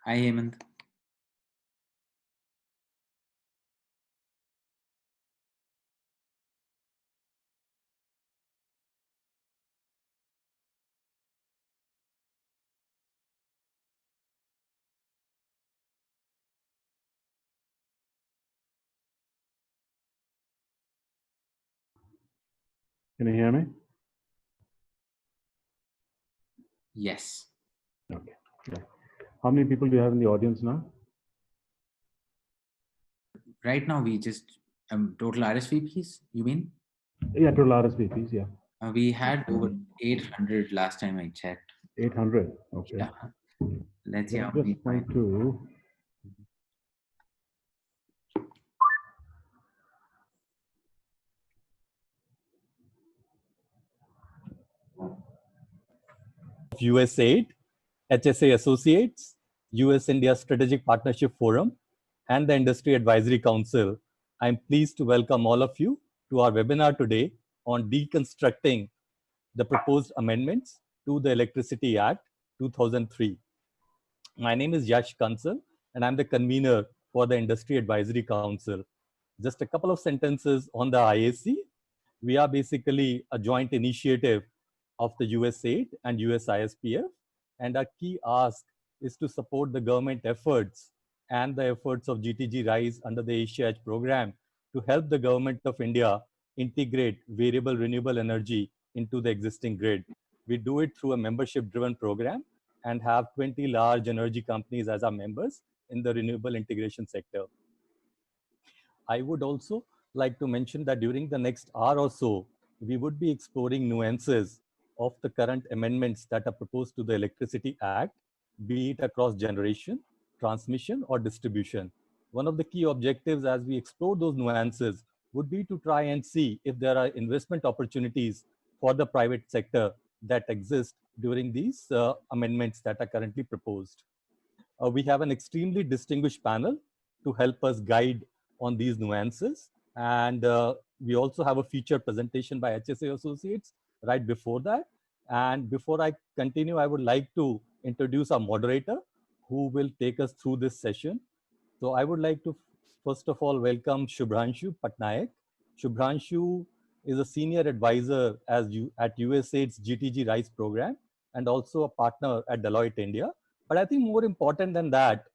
Hi, Hemant. Can you hear me? Yes. Okay. Yeah. How many people do you have in the audience now? Right now, we just total RSVPs, you mean? Yeah, total RSVPs, yeah. We had over 800 last time I checked. 800, okay. Yeah. Let's see Yeah, how just many. want to. USAID, HSA Associates, US India Strategic Partnership Forum, and the Industry Advisory Council. I'm pleased to welcome all of you to our webinar today on deconstructing the proposed amendments to the Electricity Act 2003. My name is Yash Kansal, and I'm the convener for the Industry Advisory Council. Just a couple of sentences on the IAC. We are basically a joint initiative of the USAID and USISPF, and our key ask is to support the government efforts and the efforts of GTG-RISE under the AsiaEdge program to help the government of India integrate variable renewable energy into the existing grid. We do it through a membership-driven program and have 20 large energy companies as our members in the renewable integration sector. I would also like to mention that during the next hour or so, we would be exploring nuances of the current amendments that are proposed to the Electricity Act, be it across generation, transmission, or distribution. One of the key objectives as we explore those nuances would be to try and see if there are investment opportunities for the private sector that exist during these amendments that are currently proposed. We have an extremely distinguished panel to help us guide on these nuances. And we also have a featured presentation by HSA Associates right before that. And before I continue, I would like to introduce our moderator who will take us through this session. So I would like to first of all welcome Shubhranshu Patnaik. Shubhranshu is a senior advisor at USAID's GTG-RISE program and also a partner at Deloitte India. But I think more important than that,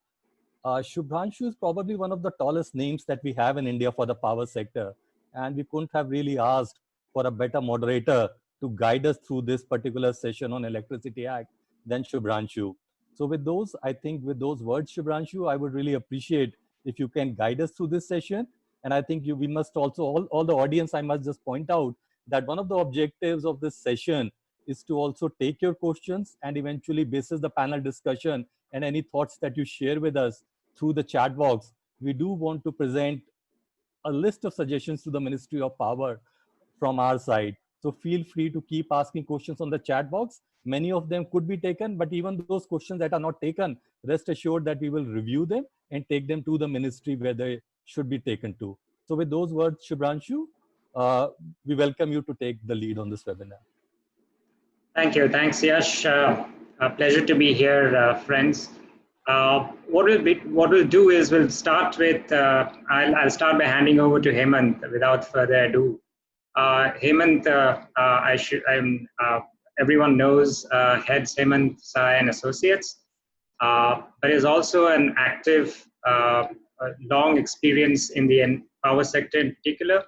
Shubhranshu is probably one of the tallest names that we have in India for the power sector. And we couldn't have really asked for a better moderator to guide us through this particular session on Electricity Act than Shubhranshu. So with those, I think with those words, Shubhranshu, I would really appreciate if you can guide us through this session. And I think we must also, all the audience, I must just point out that one of the objectives of this session is to also take your questions and eventually basis the panel discussion and any thoughts that you share with us through the chat box. We do want to present a list of suggestions to the Ministry of Power from our side. So feel free to keep asking questions on the chat box. Many of them could be taken, but even those questions that are not taken, rest assured that we will review them and take them to the ministry where they should be taken to. So with those words, Shubhranshu, we welcome you to take the lead on this webinar. Thank you. Thanks, Yash. A pleasure to be here, friends. What we'll do is we'll start with, I'll start by handing over to Hemant without further ado. Hemant, everyone knows, heads Hemant, Sahai and Associates, but is also an active, long experience in the power sector in particular.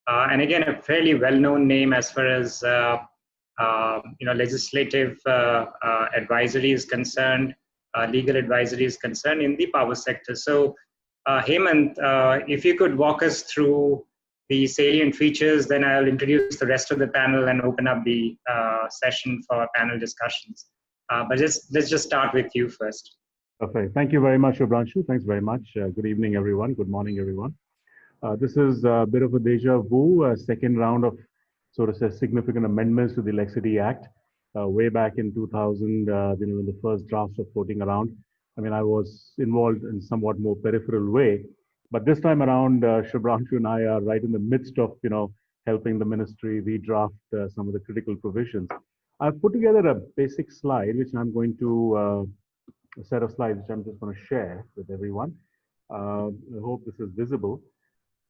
And again, a fairly well-known name as far as legislative advisory is concerned, legal advisory is concerned in the power sector. So, Hemant, if you could walk us through the salient features, then I'll introduce the rest of the panel and open up the session for panel discussions. But let's just start with you first. Okay, thank you very much, Shubhranshu. Thanks very much. Good evening, everyone. Good morning, everyone. This is a bit of a deja vu, second round of sort of significant amendments to the Electricity Act. Way back in 2000, when the first drafts were floating around. I mean, I was involved in somewhat more peripheral way, but this time around, Shubhranshu and I are right in the midst of, helping the ministry redraft some of the critical provisions. I've put together a basic slide, which I'm going to a set of slides which I'm just going to share with everyone. I hope this is visible.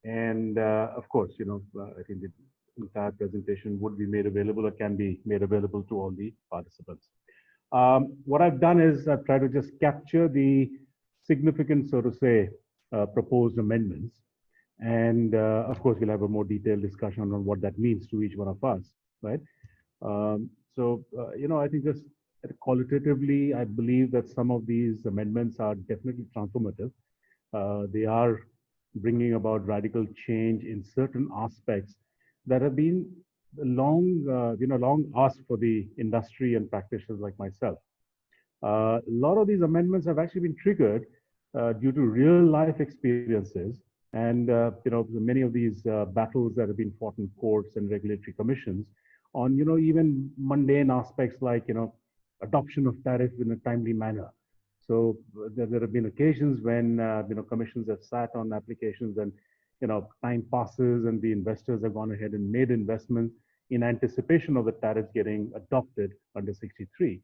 And of course, I think the entire presentation would be made available or can be made available to all the participants. What I've done is I've tried to just capture the significant, so to say, proposed amendments. And of course, we'll have a more detailed discussion on what that means to each one of us, right? I think just qualitatively, I believe that some of these amendments are definitely transformative. They are bringing about radical change in certain aspects that have been long asked for the industry and practitioners like myself. A lot of these amendments have actually been triggered due to real life experiences and many of these battles that have been fought in courts and regulatory commissions on even mundane aspects like adoption of tariff in a timely manner. So there have been occasions when commissions have sat on applications and time passes and the investors have gone ahead and made investments in anticipation of the tariffs getting adopted under 63.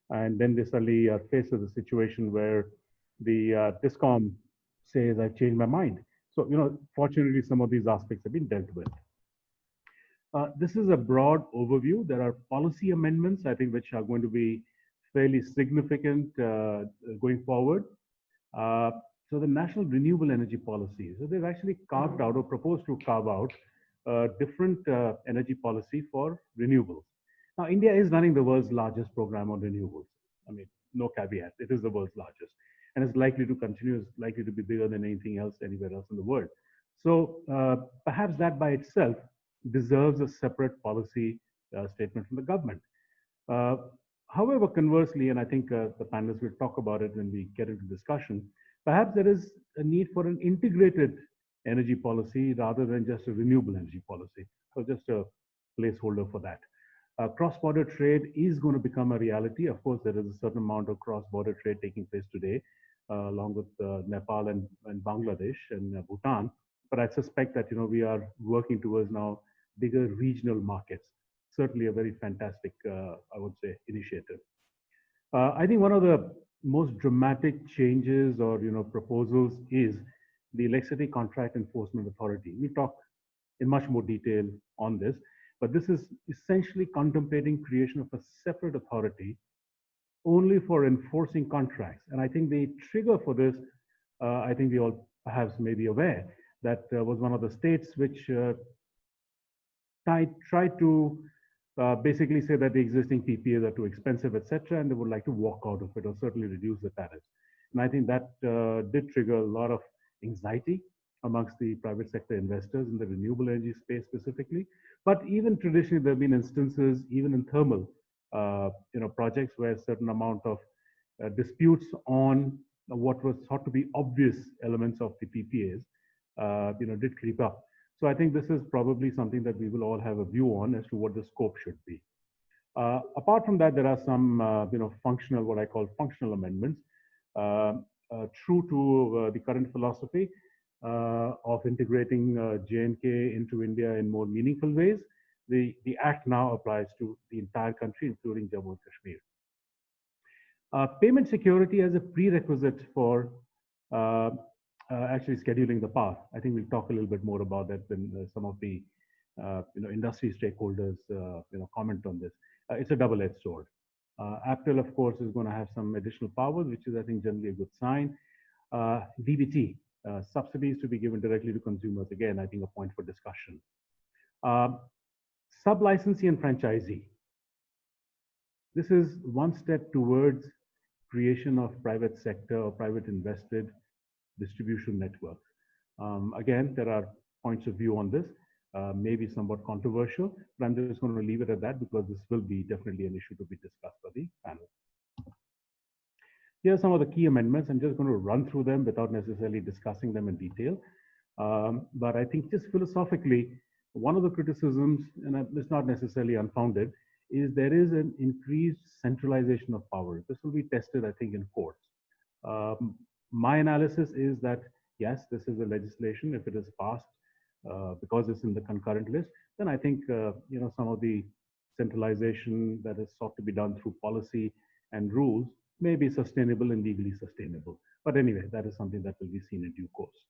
And then they suddenly are faced with a situation where the DISCOM says, I've changed my mind. So, fortunately, some of these aspects have been dealt with. This is a broad overview. There are policy amendments, I think, which are going to be fairly significant going forward. So the National Renewable Energy Policy, so they've actually carved out or proposed to carve out different energy policy for renewables. Now, India is running the world's largest program on renewables. I mean, no caveat, it is the world's largest. And it's likely to continue, it's likely to be bigger than anything else anywhere else in the world. So perhaps that by itself deserves a separate policy statement from the government. However, conversely, and I think the panelists will talk about it when we get into discussion, perhaps there is a need for an integrated energy policy rather than just a renewable energy policy. So just a placeholder for that. Cross-border trade is going to become a reality. Of course, there is a certain amount of cross-border trade taking place today, along with Nepal and Bangladesh and Bhutan. But I suspect that we are working towards now bigger regional markets. Certainly a very fantastic, I would say, initiative. I think one of the most dramatic changes or proposals is the Electricity Contract Enforcement Authority. We talk in much more detail on this, but this is essentially contemplating creation of a separate authority only for enforcing contracts. And I think the trigger for this, I think we all perhaps may be aware, that was one of the states which tried to basically say that the existing PPAs are too expensive, etc., and they would like to walk out of it or certainly reduce the tariffs. And I think that did trigger a lot of anxiety amongst the private sector investors in the renewable energy space specifically. But even traditionally, there have been instances, even in thermal, projects where a certain amount of disputes on what was thought to be obvious elements of the PPAs, did creep up. So I think this is probably something that we will all have a view on as to what the scope should be. Apart from that, there are some, functional, what I call functional amendments, true to the current philosophy of integrating J&K into India in more meaningful ways. The Act now applies to the entire country, including Jammu and Kashmir. Payment security as a prerequisite for actually scheduling the path. I think we'll talk a little bit more about that when some of the industry stakeholders comment on this. It's a double-edged sword. Aptel, of course, is going to have some additional powers, which is, I think, generally a good sign. DBT, subsidies to be given directly to consumers. Again, I think a point for discussion. Sub-licensee and franchisee. This is one step towards creation of private sector or private invested distribution networks. Again, there are points of view on this, maybe somewhat controversial, but I'm just going to leave it at that because this will be definitely an issue to be discussed by the panel. Here are some of the key amendments. I'm just going to run through them without necessarily discussing them in detail. But I think just philosophically, one of the criticisms, and it's not necessarily unfounded, is there is an increased centralization of power. This will be tested, I think, in courts. My analysis is that, yes, this is a legislation. If it is passed because it's in the concurrent list, then I think, some of the centralization that is sought to be done through policy and rules may be sustainable and legally sustainable. But anyway, that is something that will be seen in due course.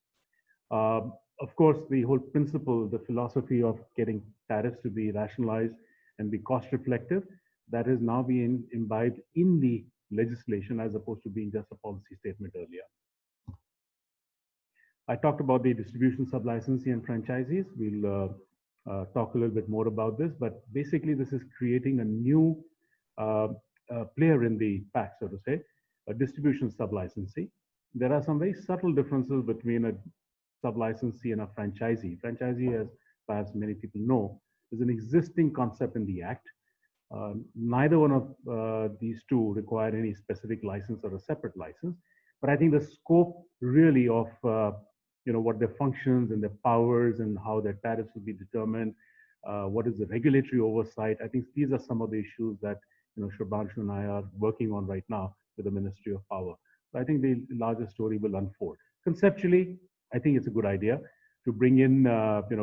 Of course, the whole principle, the philosophy of getting tariffs to be rationalized and be cost reflective, that is now being imbibed in the legislation as opposed to being just a policy statement earlier. I talked about the distribution sub-licensee and franchisees. We'll talk a little bit more about this, but basically this is creating a new player in the pack, so to say, a distribution sub-licensee. There are some very subtle differences between a sub-licensee and a franchisee. Franchisee, as perhaps many people know, is an existing concept in the Act. Neither one of these two require any specific license or a separate license, but I think the scope really of what their functions and their powers and how their tariffs will be determined, what is the regulatory oversight. I think these are some of the issues that Shubhranshu and I are working on right now with the Ministry of Power. So I think the larger story will unfold. Conceptually, I think it's a good idea to bring in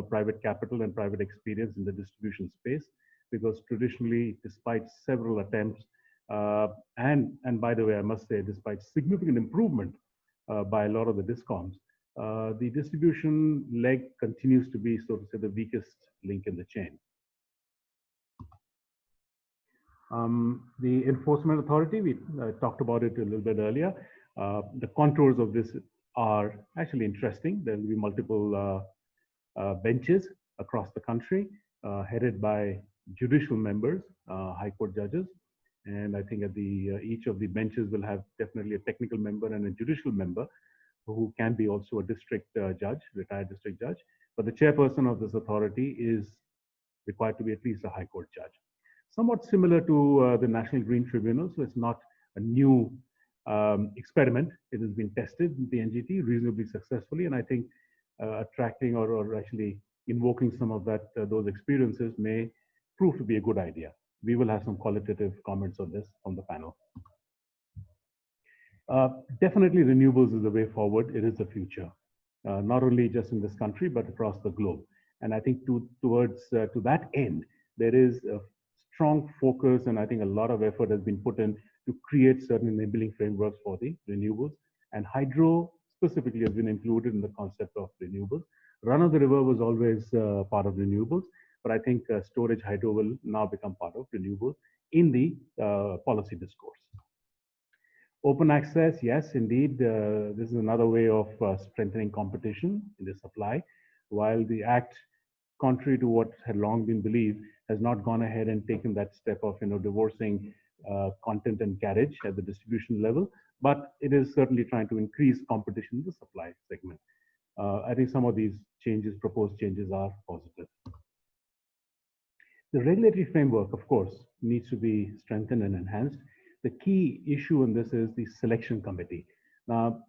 private capital and private experience in the distribution space, because traditionally, despite several attempts, and by the way, I must say, despite significant improvement by a lot of the discoms, the distribution leg continues to be, so to say, the weakest link in the chain. The enforcement authority, we talked about it a little bit earlier. The contours of this are actually interesting. There will be multiple benches across the country, headed by judicial members, high court judges. And I think at each of the benches will have definitely a technical member and a judicial member who can be also a district judge, retired district judge. But the chairperson of this authority is required to be at least a high court judge. Somewhat similar to the National Green Tribunal, so it's not a new experiment. It has been tested in the NGT reasonably successfully, and I think attracting or actually invoking some of those experiences may prove to be a good idea. We will have some qualitative comments on this from the panel. Definitely renewables is the way forward. It is the future, not only just in this country, but across the globe. And I think to that end, there is a strong focus, and I think a lot of effort has been put in to create certain enabling frameworks for the renewables. And hydro specifically has been included in the concept of renewables. Run of the river was always part of renewables, but I think storage hydro will now become part of renewables in the policy discourse. Open access, yes, indeed. This is another way of strengthening competition in the supply. While the Act, contrary to what had long been believed, has not gone ahead and taken that step of divorcing content and carriage at the distribution level, but it is certainly trying to increase competition in the supply segment. I think some of these changes, proposed changes, are positive. The regulatory framework, of course, needs to be strengthened and enhanced. The key issue in this is the selection committee. Now,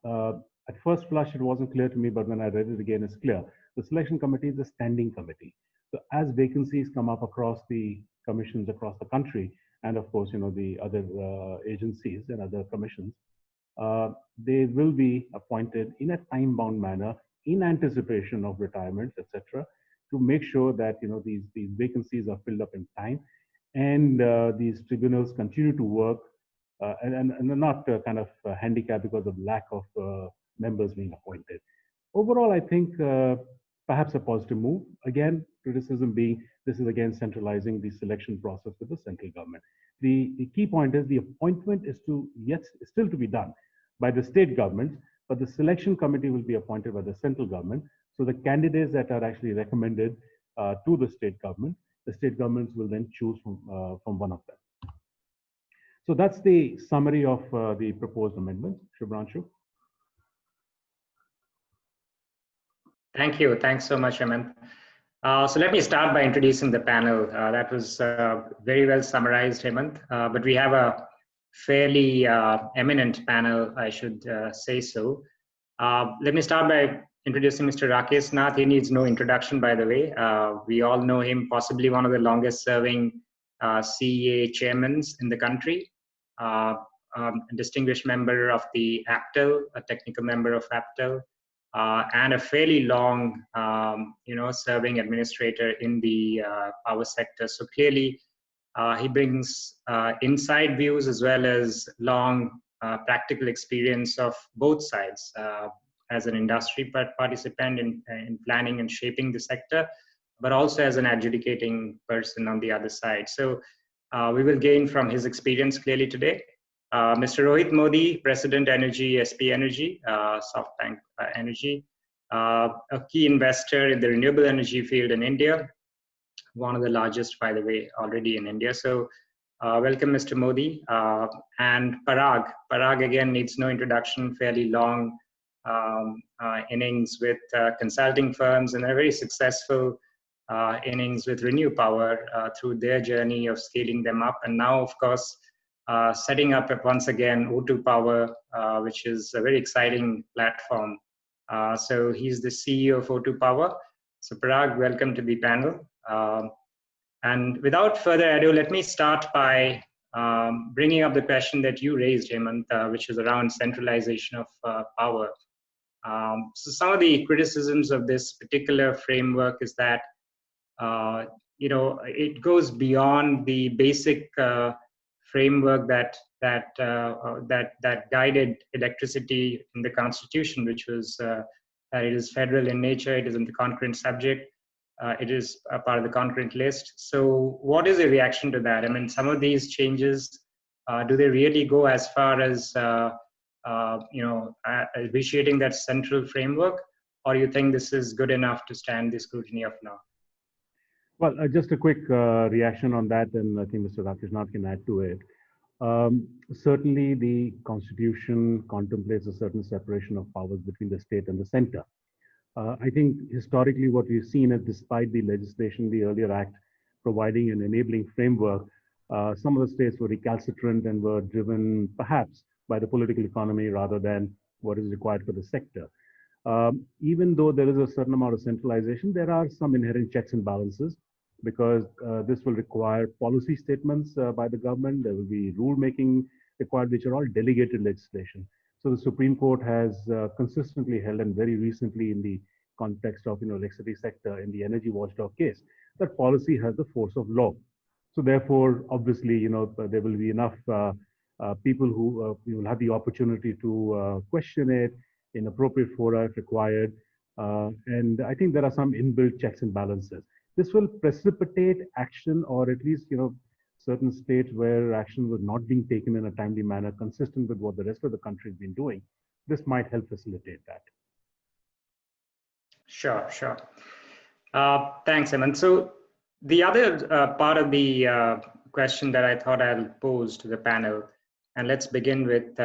at first flush, it wasn't clear to me, but when I read it again, it's clear. The selection committee is a standing committee. So as vacancies come up across the commissions across the country, and of course, the other agencies and other commissions, they will be appointed in a time-bound manner in anticipation of retirements, etc., to make sure that these vacancies are filled up in time, and these tribunals continue to work and are not kind of handicapped because of lack of members being appointed. Overall, I think perhaps a positive move. Again, criticism being this is again centralizing the selection process with the central government. The key point is the appointment is still to be done by the state governments, but the selection committee will be appointed by the central government. So the candidates that are actually recommended to the state governments will then choose from one of them. So that's the summary of the proposed amendments. Shubhranshu. Thank you. Thanks so much, Hemant. So let me start by introducing the panel. That was very well summarized, Hemant. But we have a fairly eminent panel, I should say so. Let me start by introducing Mr. Rakesh Nath. He needs no introduction, by the way. We all know him, possibly one of the longest serving CEA chairmen in the country. A distinguished member of the APTEL, a technical member of APTEL, and a fairly long, serving administrator in the power sector. So clearly, he brings inside views as well as long practical experience of both sides as an industry participant in planning and shaping the sector, but also as an adjudicating person on the other side. So we will gain from his experience clearly today. Mr. Rohit Modi, President Energy, SP Energy, SoftBank Energy, a key investor in the renewable energy field in India, one of the largest, by the way, already in India. So welcome, Mr. Modi. And Parag. Parag, again, needs no introduction, fairly long innings with consulting firms and a very successful innings with Renew Power through their journey of scaling them up. And now, of course, setting up once again O2 Power, which is a very exciting platform. So he's the CEO of O2 Power. So Parag, welcome to the panel. And without further ado, let me start by bringing up the question that you raised, Hemant, which is around centralization of power. So some of the criticisms of this particular framework is that it goes beyond the basic framework that guided electricity in the Constitution, which was that it is federal in nature, it is in the concurrent subject, it is a part of the concurrent list. So what is the reaction to that? I mean, some of these changes, do they really go as far as appreciating that central framework, or you think this is good enough to stand the scrutiny of now? Well, just a quick reaction on that, and I think Mr. Rakesh Nath can add to it. Certainly, the Constitution contemplates a certain separation of powers between the state and the center. I think historically what we've seen is, despite the legislation, the earlier act providing an enabling framework, some of the states were recalcitrant and were driven perhaps by the political economy rather than what is required for the sector. Even though there is a certain amount of centralization, there are some inherent checks and balances, because this will require policy statements by the government. There will be rulemaking required, which are all delegated legislation. So the Supreme Court has consistently held, and very recently in the context of electricity sector in the energy watchdog case, that policy has the force of law. So therefore, obviously, there will be enough people who will have the opportunity to question it in appropriate fora if required. And I think there are some inbuilt checks and balances. This will precipitate action, or at least, certain states where action was not being taken in a timely manner, consistent with what the rest of the country has been doing. This might help facilitate that. Sure. Thanks, Hemant. So the other part of the question that I thought I'll pose to the panel, and let's begin with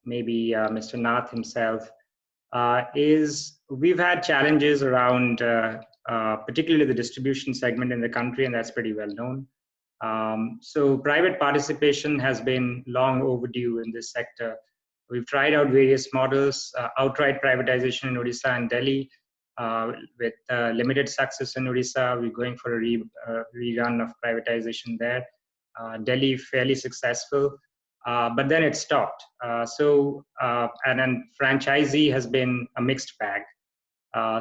maybe Mr. Nath himself, is we've had challenges around particularly the distribution segment in the country, and that's pretty well known. So private participation has been long overdue in this sector. We've tried out various models, outright privatization in Odisha and Delhi, with limited success in Odisha. We're going for a rerun of privatization there. Delhi, fairly successful, but then it stopped. And then franchisee has been a mixed bag.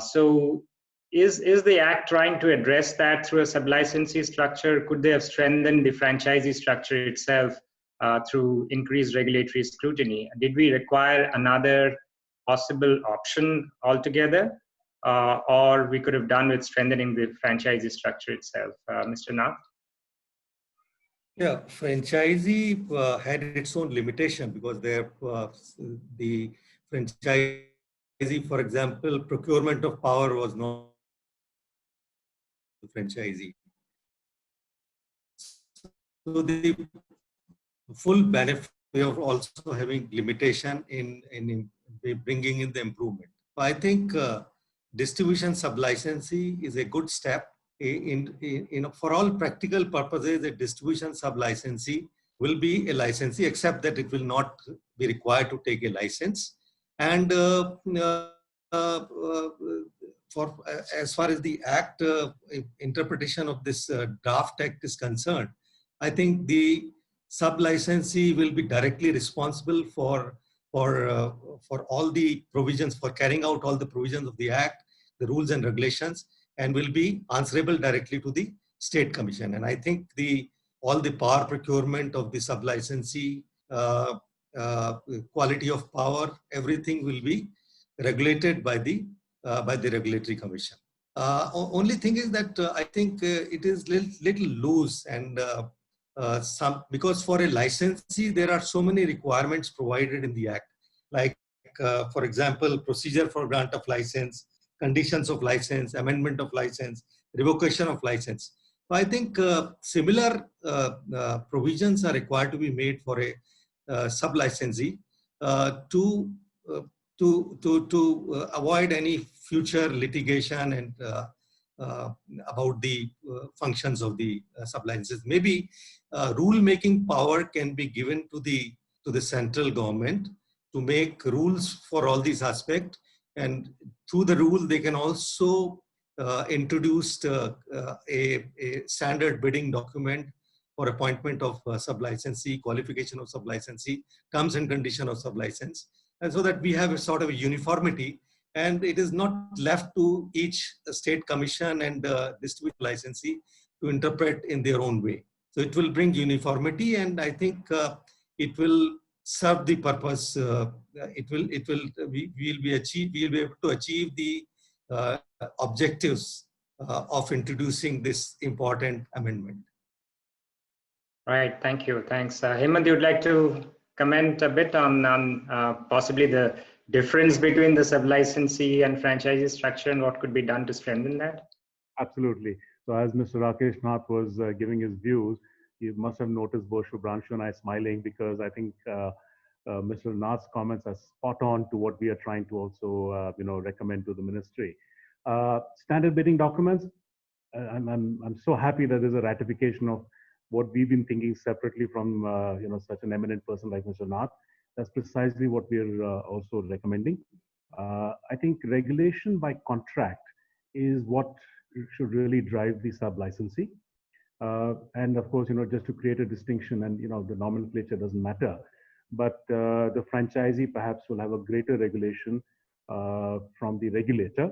So is the Act trying to address that through a sub-licensee structure? Could they have strengthened the franchisee structure itself through increased regulatory scrutiny? Did we require another possible option altogether? Or we could have done with strengthening the franchisee structure itself? Mr. Nath? Yeah, franchisee had its own limitation, because the franchisee, for example, procurement of power was not franchisee. So the full benefit of also having limitation in bringing in the improvement. I think distribution sub-licensee is a good step. For all practical purposes, a distribution sub-licensee will be a licensee, except that it will not be required to take a license. And as far as the Act interpretation of this draft Act is concerned, I think the sub-licensee will be directly responsible for all the provisions, for carrying out all the provisions of the Act, the rules and regulations, and will be answerable directly to the State Commission. And I think all the power procurement of the sub-licensee quality of power, everything will be regulated by the Regulatory Commission. Only thing is that I think it is little loose, and because for a licensee there are so many requirements provided in the Act, like for example, procedure for grant of license, conditions of license, amendment of license, revocation of license. So I think similar provisions are required to be made for a sub-licensee to avoid any future litigation and about the functions of the sub-licenses. Maybe rule-making power can be given to the central government to make rules for all these aspects, and through the rule they can also introduce a standard bidding document for appointment of sub-licensee, qualification of sub-licensee, terms and condition of sub-license, and so that we have a sort of a uniformity, and it is not left to each state commission and district licensee to interpret in their own way. So it will bring uniformity, and I think it will serve the purpose. We will be able to achieve the objectives of introducing this important amendment. Right, thank you. Thanks. Hemant, you would like to comment a bit on possibly the difference between the sub-licensee and franchisee structure and what could be done to strengthen that? Absolutely. So as Mr. Rakesh Nath was giving his views, you must have noticed both Shubhranshu and I smiling, because I think Mr. Nath's comments are spot on to what we are trying to also recommend to the ministry. Standard bidding documents, I'm so happy that there's a ratification of what we've been thinking separately from such an eminent person like Mr. Nath. That's precisely what we're also recommending. I think regulation by contract is what should really drive the sub-licensee. And of course, just to create a distinction, and the nomenclature doesn't matter, but the franchisee perhaps will have a greater regulation from the regulator.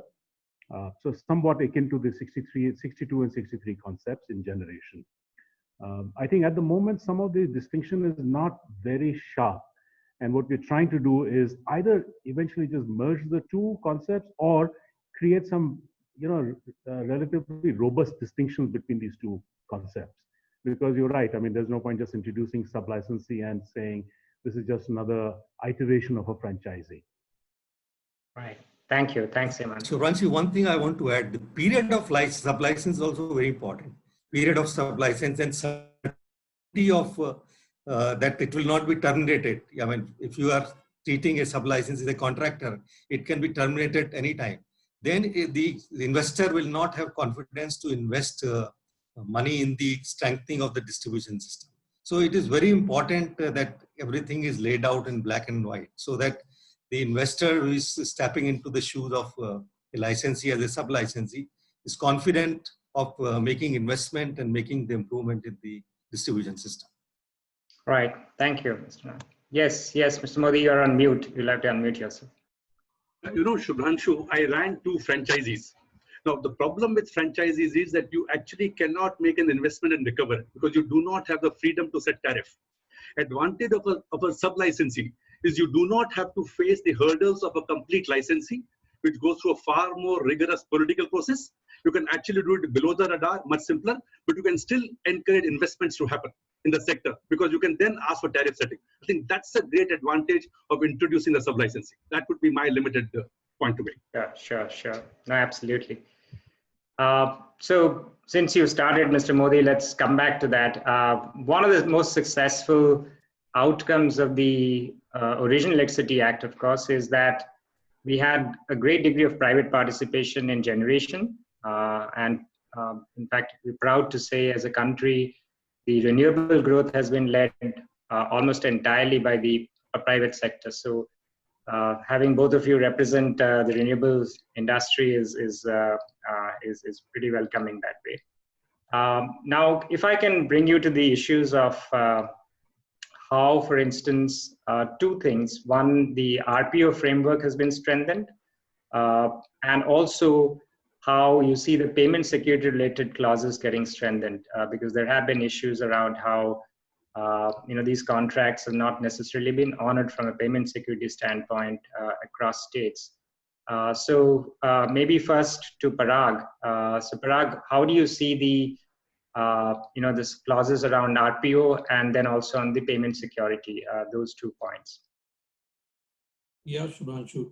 So somewhat akin to the 62 and 63 concepts in generation. I think at the moment, some of the distinction is not very sharp. And what we're trying to do is either eventually just merge the two concepts or create some, relatively robust distinctions between these two concepts. Because you're right, I mean, there's no point just introducing sub-licensee and saying this is just another iteration of a franchisee. Right. Thank you. Thanks, Hemant. So, Ranshi, one thing I want to add, the period of sub-license is also very important. Period of sub-license and certainty of that it will not be terminated. I mean, if you are treating a sub-license as a contractor, it can be terminated anytime. Then the investor will not have confidence to invest money in the strengthening of the distribution system. So it is very important that everything is laid out in black and white, so that the investor who is stepping into the shoes of a licensee as a sub-licensee is confident of making investment and making the improvement in the distribution system. Right. Thank you, Mr. Nath. Yes, Mr. Modi, you're on mute. You'll have to unmute yourself. Shubhranshu, I ran 2 franchisees. Now, the problem with franchisees is that you actually cannot make an investment and recover because you do not have the freedom to set tariff. Advantage of a sub-licensee is you do not have to face the hurdles of a complete licensee, which goes through a far more rigorous political process. You can actually do it below the radar, much simpler, but you can still encourage investments to happen in the sector because you can then ask for tariff setting. I think that's a great advantage of introducing the sub-licensing. That would be my limited point to make. Yeah, sure. No, absolutely. So since you started, Mr. Modi, let's come back to that. One of the most successful outcomes of the original Electricity Act, of course, is that we had a great degree of private participation in generation. And in fact, we're proud to say as a country, the renewable growth has been led almost entirely by the private sector. So having both of you represent the renewables industry is pretty welcoming that way. Now, if I can bring you to the issues of how, for instance, 2 things. One, the RPO framework has been strengthened, and also how you see the payment security related clauses getting strengthened, because there have been issues around how these contracts have not necessarily been honored from a payment security standpoint across states. So maybe first to Parag. So Parag, how do you see the this clauses around RPO and then also on the payment security, those 2 points? Yeah, Shubhranshu.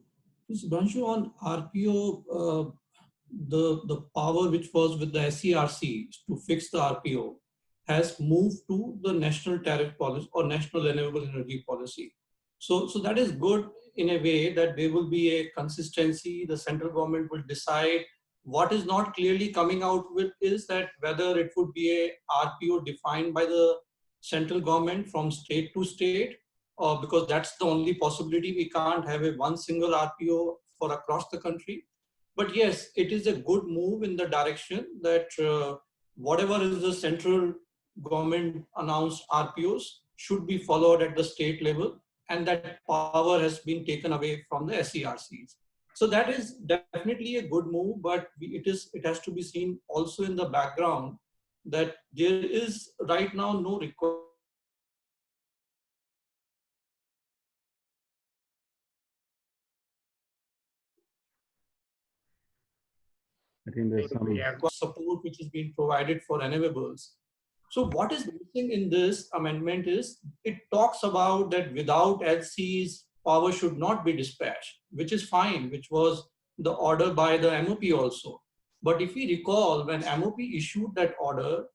Shubhranshu, on RPO, the power which was with the SERC to fix the RPO has moved to the national tariff policy or national renewable energy policy. So that is good in a way that there will be a consistency. The central government will decide. What is not clearly coming out with is that whether it would be a RPO defined by the central government from state to state, because that's the only possibility. We can't have a one single RPO for across the country. But yes, it is a good move in the direction that whatever is the central government announced RPOs should be followed at the state level, and that power has been taken away from the SERCs. So that is definitely a good move, but it has to be seen also in the background that there is right now no requirement. I think there's some Support which is being provided for renewables. So what is missing in this amendment is it talks about that without LCs, power should not be dispatched, which is fine, which was the order by the MOP also. But if we recall, when MOP issued that order,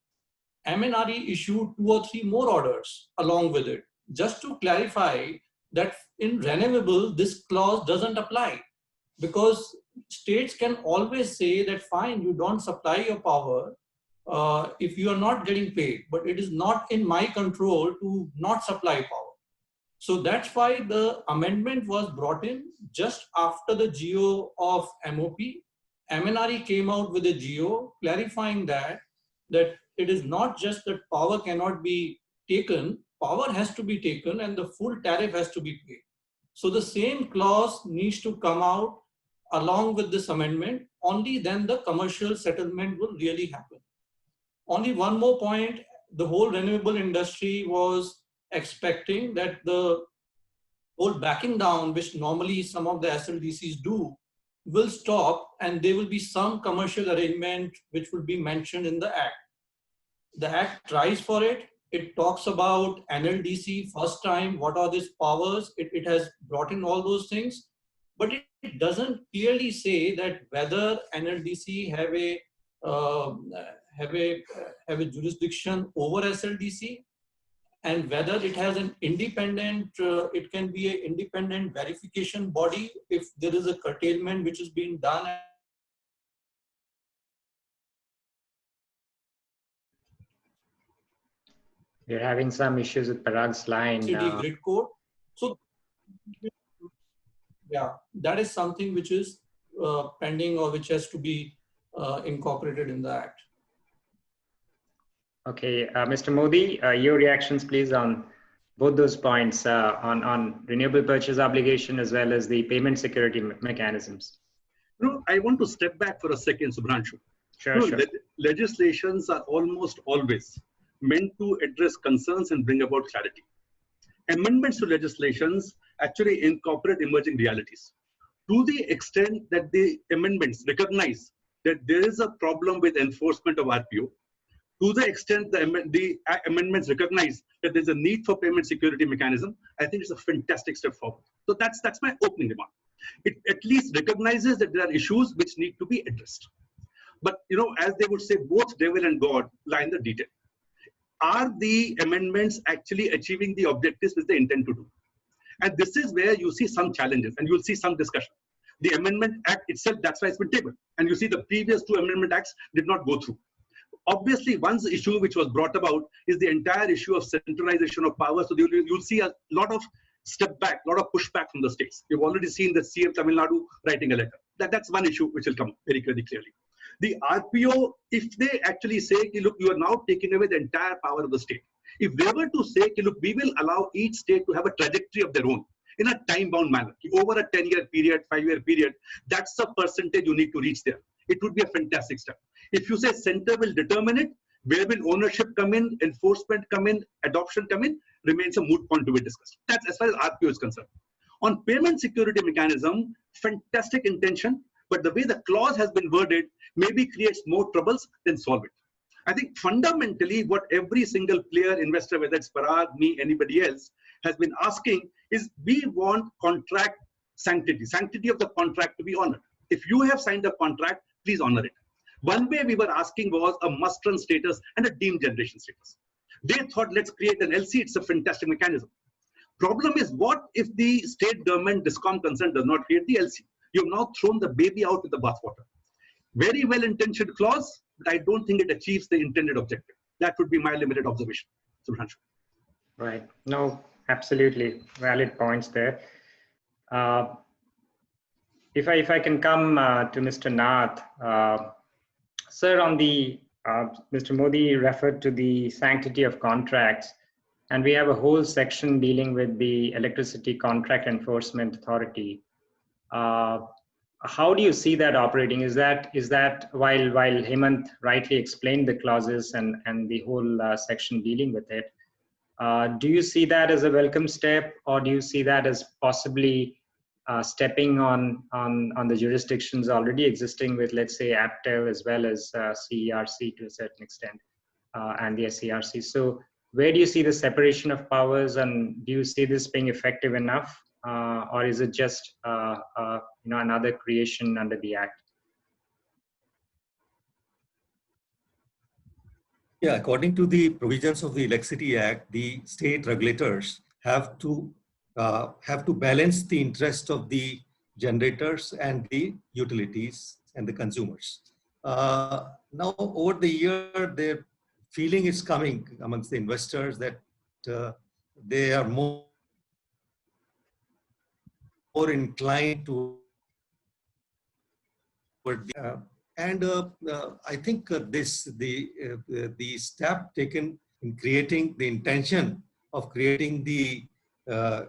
MNRE issued 2 or 3 more orders along with it, just to clarify that in renewable, this clause doesn't apply, because states can always say that fine, you don't supply your power if you are not getting paid, but it is not in my control to not supply power. So that's why the amendment was brought in just after the GO of MOP. MNRE came out with a GO clarifying that it is not just that power cannot be taken, power has to be taken and the full tariff has to be paid. So the same clause needs to come out along with this amendment, only then the commercial settlement will really happen. Only one more point, the whole renewable industry was expecting that the whole backing down, which normally some of the SLDCs do, will stop and there will be some commercial arrangement which will be mentioned in the Act. The Act tries for it. It talks about NLDC first time, what are these powers? It has brought in all those things, but it doesn't clearly say that whether NLDC have a jurisdiction over SLDC, and whether it has an independent, it can be an independent verification body if there is a curtailment which is being done. We're having some issues with Parag's line. Grid code. So yeah, that is something which is pending or which has to be incorporated in the Act. Okay, Mr. Modi, your reactions please on both those points on renewable purchase obligation as well as the payment security mechanisms. I want to step back for a second, Shubhranshu. Sure. Legislations are almost always meant to address concerns and bring about clarity. Amendments to legislations actually incorporate emerging realities. To the extent that the amendments recognize that there is a problem with enforcement of RPO, to the extent the amendments recognize that there's a need for payment security mechanism, I think it's a fantastic step forward. So that's my opening remark. It at least recognizes that there are issues which need to be addressed. But as they would say, both devil and God lie in the detail. Are the amendments actually achieving the objectives which they intend to do? And this is where you see some challenges and you'll see some discussion. The Amendment Act itself, that's why it's been tabled. And you see the previous 2 Amendment Acts did not go through. Obviously, one issue which was brought about is the entire issue of centralization of power. So you'll see a lot of step back, a lot of pushback from the states. You've already seen the CM Tamil Nadu writing a letter. That's one issue which will come very clearly. The RPO, if they actually say, look, you are now taking away the entire power of the state. If they were to say, look, we will allow each state to have a trajectory of their own in a time-bound manner, over a 10-year period, 5-year period, that's the percentage you need to reach there. It would be a fantastic step. If you say center will determine it, Where will ownership come in, enforcement come in, adoption come in, remains a moot point to be discussed. That's as far as RPO is concerned. On payment security mechanism, fantastic intention, but the way the clause has been worded maybe creates more troubles than solve it. I think fundamentally what every single player, investor, whether it's Parag, me, anybody else, has been asking is we want contract sanctity of the contract to be honored. If you have signed a contract, please honor it. One way we were asking was a must-run status and a deemed generation status. They thought, let's create an LC, it's a fantastic mechanism. Problem is, what if the state government discom consent does not create the LC? You've now thrown the baby out with the bathwater. Very well-intentioned clause, but I don't think it achieves the intended objective. That would be my limited observation. Shubhranshu. Right. No, absolutely valid points there. If I can come to Mr. Nath, sir, on the Mr. Modi referred to the sanctity of contracts, and we have a whole section dealing with the Electricity Contract Enforcement Authority. How do you see that operating? Is that while Hemant rightly explained the clauses and the whole section dealing with it, do you see that as a welcome step, or do you see that as possibly stepping on the jurisdictions already existing with, let's say, APTEL as well as CERC to a certain extent, and the SCRC? So where do you see the separation of powers, and do you see this being effective enough, or is it just another creation under the Act? Yeah, according to the provisions of the Electricity Act, the state regulators have to balance the interest of the generators and the utilities and the consumers. Now, over the year, their feeling is coming amongst the investors that they are more inclined to I think the step taken in creating the intention of creating the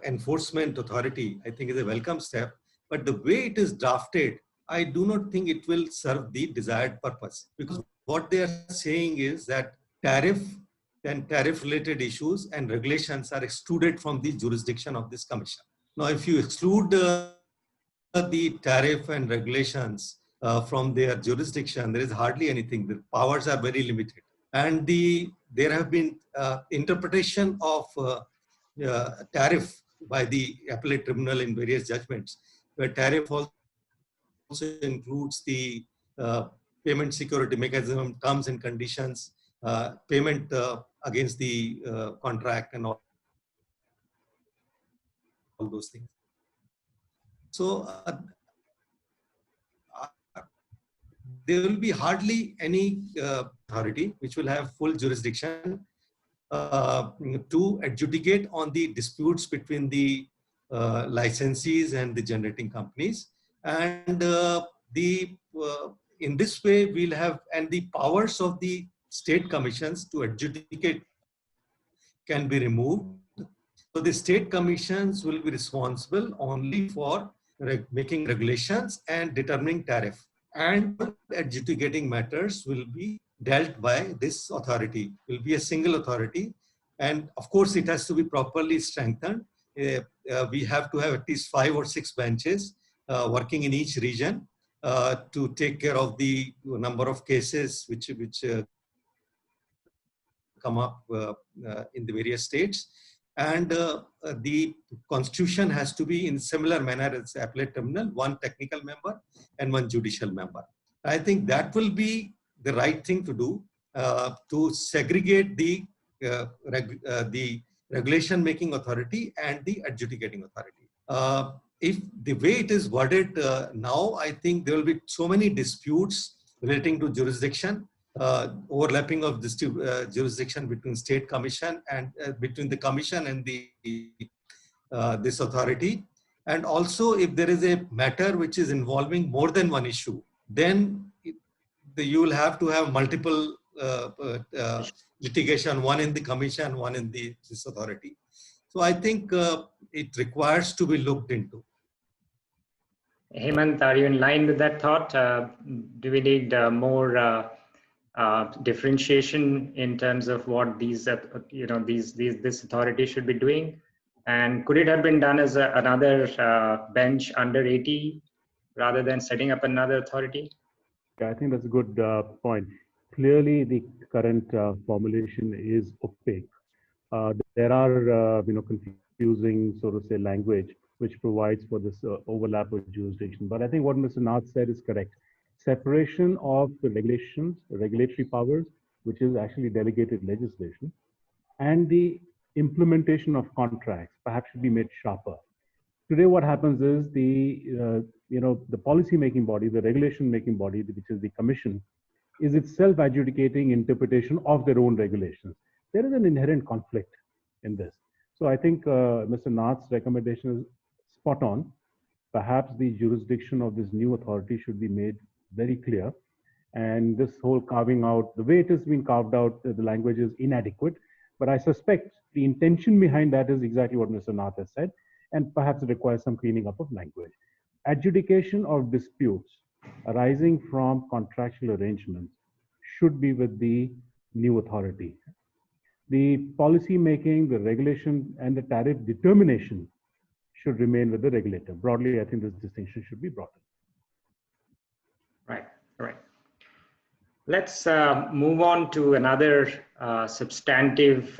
enforcement authority, I think is a welcome step. But the way it is drafted, I do not think it will serve the desired purpose, because what they are saying is that tariff and tariff-related issues and regulations are excluded from the jurisdiction of this commission. Now, if you exclude the tariff and regulations from their jurisdiction, there is hardly anything. The powers are very limited, and there have been interpretation of tariff by the appellate tribunal in various judgments, where tariff also includes the payment security mechanism, terms and conditions, payment against the contract, and all those things. So there will be hardly any authority which will have full jurisdiction to adjudicate on the disputes between the licensees and the generating companies. And in this way, we'll have, and the powers of the state commissions to adjudicate can be removed. So the state commissions will be responsible only for making regulations and determining tariff, and adjudicating matters will be dealt by this authority. Will be a single authority, and of course it has to be properly strengthened. We have to have at least 5 or 6 benches working in each region to take care of the number of cases which come up in the various states. And the constitution has to be in similar manner as the appellate tribunal, 1 technical member and 1 judicial member. I think that will be the right thing to do, to segregate the regulation making authority and the adjudicating authority. If the way it is worded now, I think there will be so many disputes relating to jurisdiction, overlapping of this jurisdiction between state commission and between the commission and the this authority. And also, if there is a matter which is involving more than 1 issue, then you will have to have multiple litigation, 1 in the commission, 1 in this authority. So I think it requires to be looked into. Hemant, are you in line with that thought? Do we need more differentiation in terms of what these, this authority should be doing? And could it have been done as another bench under 80 rather than setting up another authority? Yeah, I think that's a good point. Clearly, the current formulation is opaque. There are, confusing, so to say, language which provides for this overlap of jurisdiction. But I think what Mr. Nath said is correct. Separation of the regulations, regulatory powers, which is actually delegated legislation, and the implementation of contracts perhaps should be made sharper. Today, what happens is the policy-making body, the regulation-making body, which is the commission, is itself adjudicating interpretation of their own regulations. There is an inherent conflict in this. So I think Mr. Nath's recommendation is spot on. Perhaps the jurisdiction of this new authority should be made very clear. And this whole carving out, the way it has been carved out, the language is inadequate. But I suspect the intention behind that is exactly what Mr. Nath has said, and perhaps it requires some cleaning up of language. Adjudication of disputes arising from contractual arrangements should be with the new authority. The policy making, the regulation, and the tariff determination should remain with the regulator. Broadly, I think this distinction should be brought in. Right, right. Let's move on to another substantive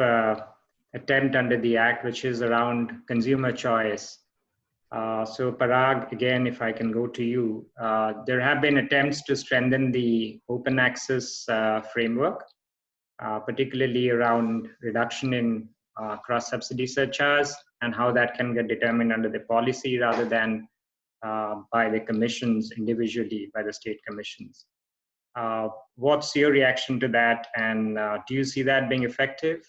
attempt under the Act, which is around consumer choice. So Parag, again, if I can go to you, there have been attempts to strengthen the open access framework, particularly around reduction in cross-subsidy surcharge and how that can get determined under the policy rather than by the commissions individually, by the state commissions. What's your reaction to that, and do you see that being effective?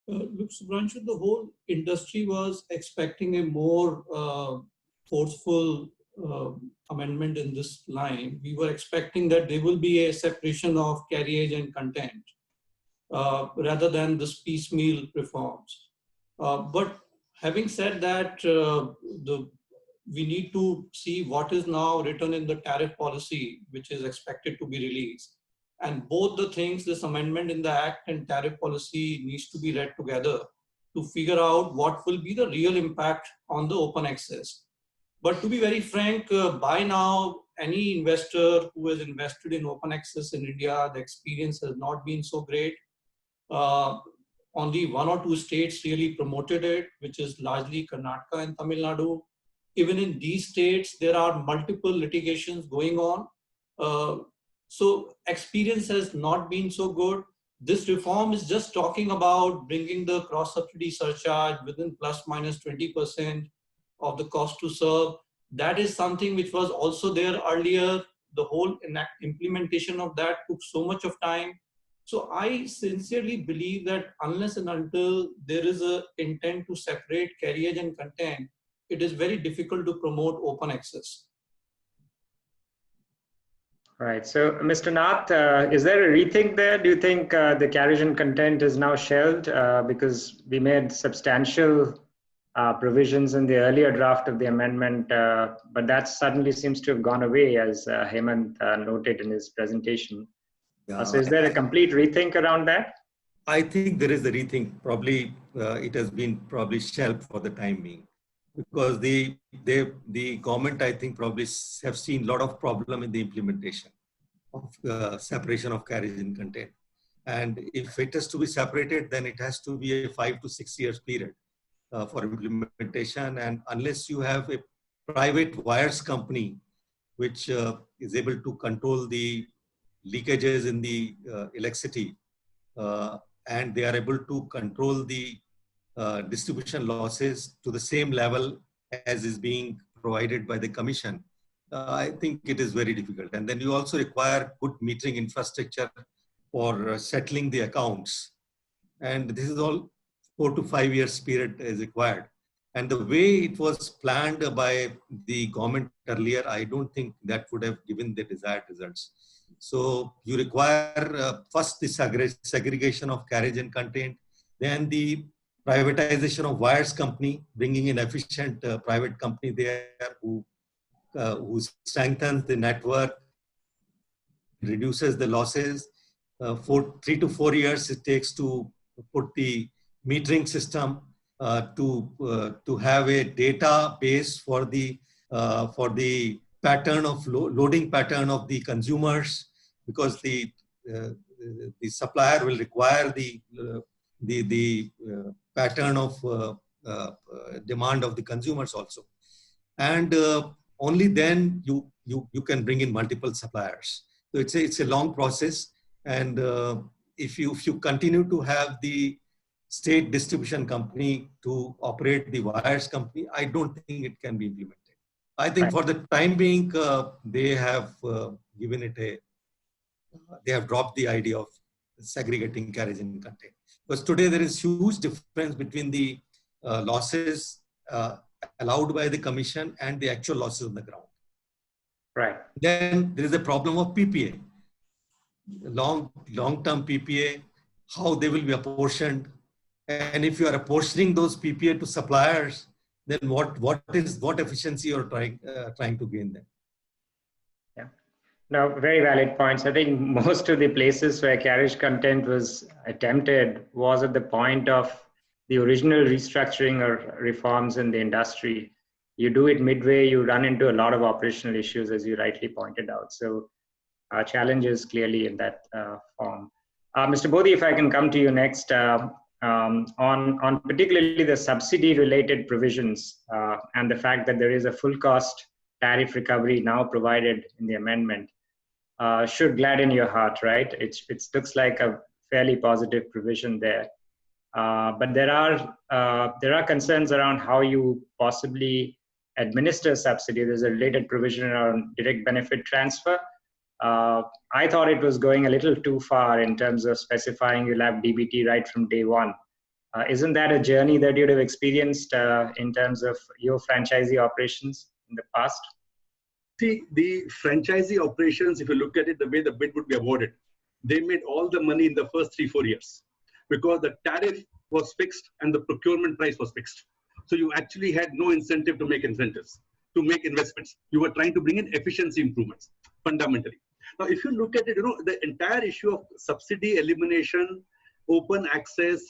Look, Shubhranshu, the whole industry was expecting a more forceful amendment in this line. We were expecting that there will be a separation of carriage and content rather than this piecemeal reforms. But having said that, we need to see what is now written in the tariff policy, which is expected to be released. And both the things, this amendment in the Act and tariff policy, needs to be read together to figure out what will be the real impact on the open access. But to be very frank, by now, any investor who has invested in open access in India, the experience has not been so great. Only one or two states really promoted it, which is largely Karnataka and Tamil Nadu. Even in these states, there are multiple litigations going on. So experience has not been so good. This reform is just talking about bringing the cross-subsidy surcharge within plus minus 20% of the cost to serve. That is something which was also there earlier. The whole implementation of that took so much of time. So I sincerely believe that unless and until there is an intent to separate carriage and content, it is very difficult to promote open access. Right. So, Mr. Nath, is there a rethink there? Do you think the carriage and content is now shelved because we made substantial provisions in the earlier draft of the amendment, but that suddenly seems to have gone away, as Hemant noted in his presentation. Yeah, so, is there a complete rethink around that? I think there is a rethink. Probably it has been probably shelved for the time being, because the government, I think, probably have seen a lot of problem in the implementation of separation of carriage and content. And if it has to be separated, then it has to be a 5 to 6 years period for implementation. And unless you have a private wires company, which is able to control the leakages in the electricity, and they are able to control the distribution losses to the same level as is being provided by the commission, I think it is very difficult. And then you also require good metering infrastructure for settling the accounts. And this is all 4 to 5 years period is required. And the way it was planned by the government earlier, I don't think that would have given the desired results. So you require first the segregation of carriage and content, then the privatization of wires company, bringing in efficient private company there who strengthens the network, reduces the losses. 3 to 4 years it takes to put the metering system, to have a database for the pattern of loading pattern of the consumers, because the supplier will require the pattern of demand of the consumers also, and only then you can bring in multiple suppliers. So it's a long process, and if you continue to have the state distribution company to operate the wires company, I don't think it can be implemented. I think for the time being, they have given it they have dropped the idea of segregating carriage and content. Because today there is huge difference between the losses allowed by the commission and the actual losses on the ground. Right. Then there is a problem of PPA, long-term PPA, how they will be apportioned. And if you are apportioning those PPA to suppliers, then what efficiency you're trying to gain them? Yeah, no, very valid points. I think most of the places where carriage content was attempted was at the point of the original restructuring or reforms in the industry. You do it midway, you run into a lot of operational issues, as you rightly pointed out. So challenges clearly in that form. Mr. Bodhi, if I can come to you next, on particularly the subsidy-related provisions and the fact that there is a full cost tariff recovery now provided in the amendment, should gladden your heart, right? It looks like a fairly positive provision there. But there are concerns around how you possibly administer subsidy. There's a related provision around direct benefit transfer. I thought it was going a little too far in terms of specifying you'll have DBT right from day one. Isn't that a journey that you'd have experienced in terms of your franchisee operations in the past? See, the franchisee operations, if you look at it, the way the bid would be awarded, they made all the money in the first 3-4 years because the tariff was fixed and the procurement price was fixed. So you actually had no incentive to make incentives, to make investments. You were trying to bring in efficiency improvements, fundamentally. Now, if you look at it, the entire issue of subsidy elimination, open access,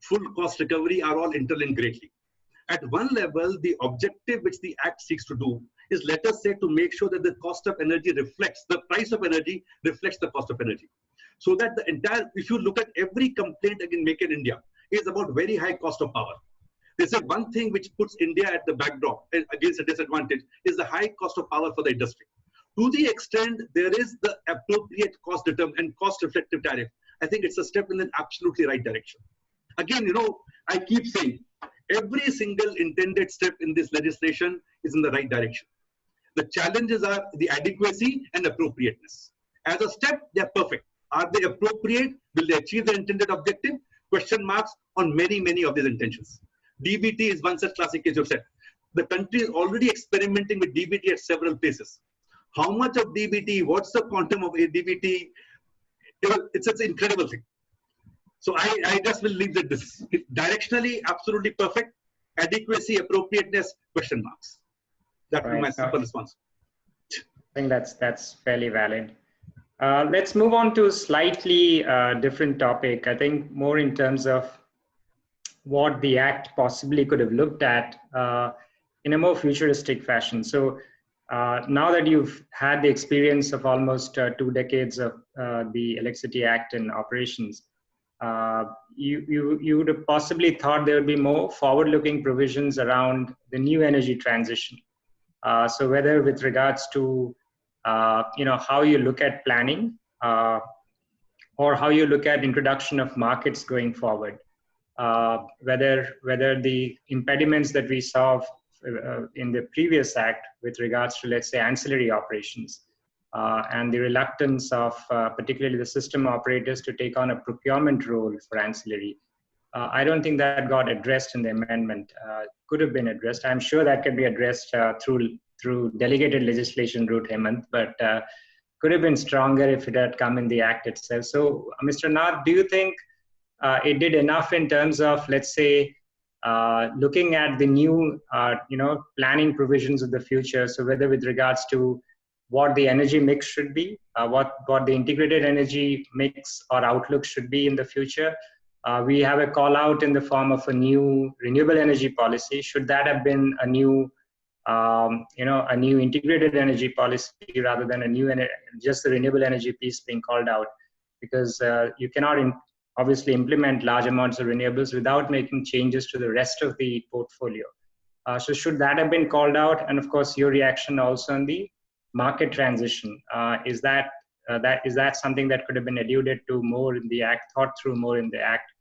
full cost recovery are all interlinked greatly. At one level, the objective which the Act seeks to do is, let us say, to make sure that the cost of energy reflects, the price of energy reflects the cost of energy. So that the entire, if you look at every complaint against Make in India, is about very high cost of power. They said one thing which puts India at the backdrop against a disadvantage is the high cost of power for the industry. To the extent there is the appropriate cost determined and cost reflective tariff, I think it's a step in an absolutely right direction. Again, I keep saying every single intended step in this legislation is in the right direction. The challenges are the adequacy and appropriateness. As a step, they're perfect. Are they appropriate? Will they achieve the intended objective? Question marks on many, many of these intentions. DBT is one such classic case you've said. The country is already experimenting with DBT at several places. How much of DBT? What's the quantum of DBT? It's an incredible thing. So I just will leave it this. Directionally, absolutely perfect. Adequacy, appropriateness, question marks. That will be my simple response. I think that's fairly valid. Let's move on to a slightly different topic. I think more in terms of what the Act possibly could have looked at in a more futuristic fashion. So now that you've had the experience of almost 2 decades of the Electricity Act in operations, you would have possibly thought there would be more forward-looking provisions around the new energy transition. So whether with regards to how you look at planning or how you look at introduction of markets going forward, whether the impediments that we saw in the previous Act with regards to, let's say, ancillary operations and the reluctance of particularly the system operators to take on a procurement role for ancillary. I don't think that got addressed in the amendment. Could have been addressed. I'm sure that could be addressed through delegated legislation route, Hemant, but could have been stronger if it had come in the Act itself. So, Mr. Nath, do you think it did enough in terms of, let's say, looking at the new, planning provisions of the future? So whether with regards to what the energy mix should be, what the integrated energy mix or outlook should be in the future. We have a call out in the form of a new renewable energy policy. Should that have been a new, a new integrated energy policy rather than a new just the renewable energy piece being called out? Because you cannot obviously implement large amounts of renewables without making changes to the rest of the portfolio. So should that have been called out? And of course, your reaction also on the market transition. Is that something that could have been alluded to more in the Act, thought through more in the Act,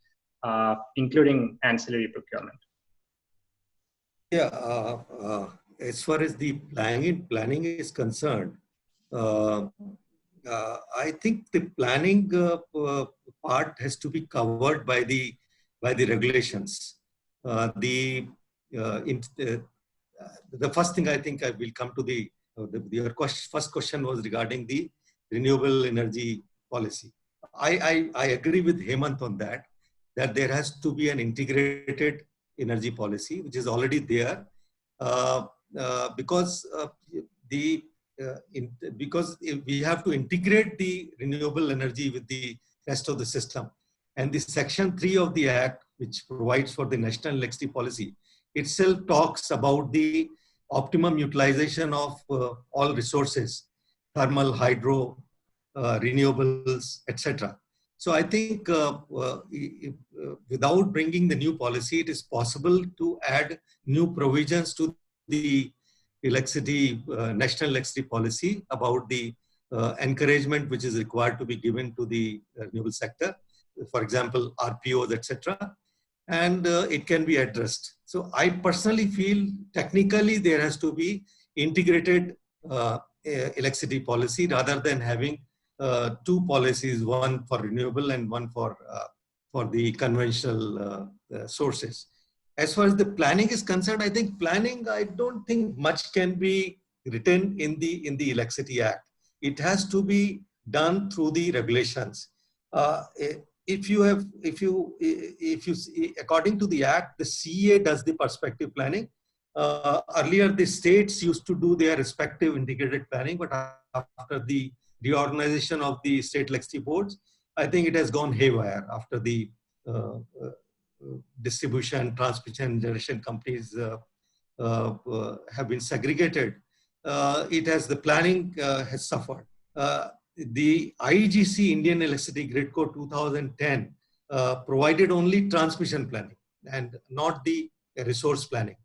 including ancillary procurement? Yeah, as far as the planning is concerned, I think the planning part has to be covered by the regulations. The first thing I think I will come to your first question was regarding the renewable energy policy. I agree with Hemant on that there has to be an integrated energy policy, which is already there, because we have to integrate the renewable energy with the rest of the system. And the Section 3 of the Act, which provides for the national electricity policy, itself talks about the optimum utilization of all resources, thermal, hydro, renewables, etc. So I think without bringing the new policy, it is possible to add new provisions to the electricity, national electricity policy about the encouragement which is required to be given to the renewable sector, for example, RPOs, etc. And it can be addressed. So I personally feel technically there has to be integrated electricity policy rather than having two policies, one for renewable and one for the conventional sources. As far as the planning is concerned, I think planning, I don't think much can be written in the Electricity Act. It has to be done through the regulations. According to the Act, the CEA does the perspective planning. Earlier, the states used to do their respective integrated planning, but after the reorganization of the state electricity boards, I think it has gone haywire after the distribution, transmission, generation companies have been segregated. The planning has suffered. The IEGC, Indian Electricity Grid Code 2010, provided only transmission planning and not the resource planning.